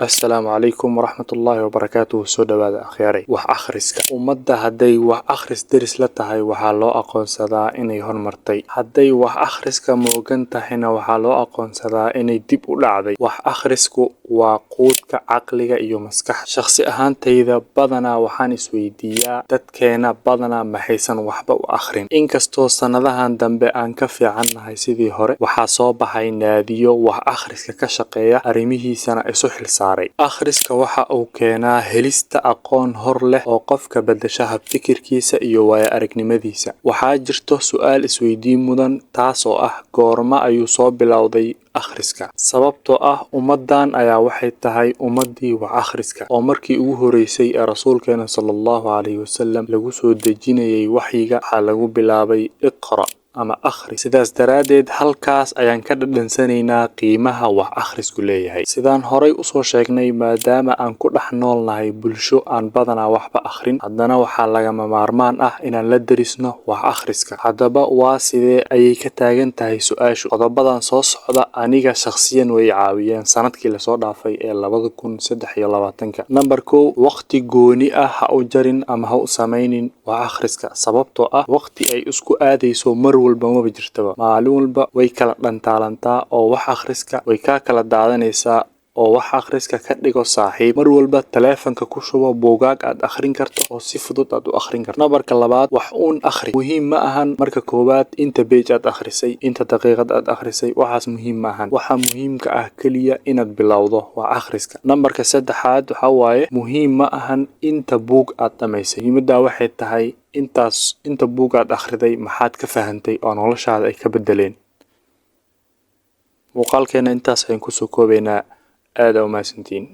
السلام عليكم ورحمة الله وبركاته. سو dhawaada akhyaaray wax akhriska ummadda hadday wax akhris deris la tahay waxaa loo aqoonsadaa inay hormartay. hadday wax akhriska moogan tahayna waxaa loo aqoonsadaa inay dib u dhacday. wax akhrisku waa quudka caqliga iyo maskaxda. shakhsi ahaantayda badanaa waxaan isweydiiyaa dadkeena badanaa maxaysan waxba u akhrin. inkastoo sanadahan dambe aan ka fiicannahay sidii hore, waxaa soo baxay naadiyo wax akhriska ka shaqeeya arrimihiisana isu xilsaaran. akhriska waxa uu keenaa helista aqoon hor leh oo qofka bedesha habfikirkiisa iyo waaya aragnimadiisa. waxaa jirto su'aal isweydiin mudan, taasoo ah goorma ayuu soo bilowday akhriska. sababtoo ah ummadan ayaa waxay tahay ummadii wax akhriska, oo markii ugu horeysay ee rasuulkeena sallallahu alayhi wasallam lagu soo dejinayay waxyiga waxaa lagu bilaabay iqra ama akhri. sidaas daraadeed halkaas ayaan ka dhadhansanaynaa qiimaha wax akhrisku leeyahay. sidaan horay usoo sheegnay, maadaama aan ku dhex noolnahay bulsho aan badanaa waxba akhrin, haddana waxaa lagama maarmaan ah inaan la derisno wax akhriska. haddaba waa sidee ayay ka taagan tahay su-aashu. qodobadan soo socda aniga shakhsiyan way caawiyeen sanadkii lasoo dhaafay ee 2023. number 1, waqti gooni ah ha u jarin ama ha u samaynin wax akhriska, sababtoo ah waqti ay isku aadayso mar walba ma jirtaba. maalin walba way kala dhantaalantaa oo wax akhriska way ka kala daadanaysaa. oo wax akhriska ka dhigo saaxiib. mar walba taleefanka ku shubo buugaag aad akhrin karto oo si fudud aad u akhrin karto. numberka 2, wax uun akhri. muhiim ma ahan marka koowaad inta page aad akhrisay, inta daqiiqad aad akhrisay, waxaas muhiim ma ahan. waxa muhiimka ah kaliya inaad bilowdo wax akhriska. numberka 3 waxa waaye muhiim ma ahan inta buug aad dhamaysay. muhiimada waxay tahay inta buug aad akhriday maxaad ka fahantay oo noloshaada ay ka bedeleen. muuqaalkeena intaas ayaan kusoo koobaynaa. aad u mahadsantiin.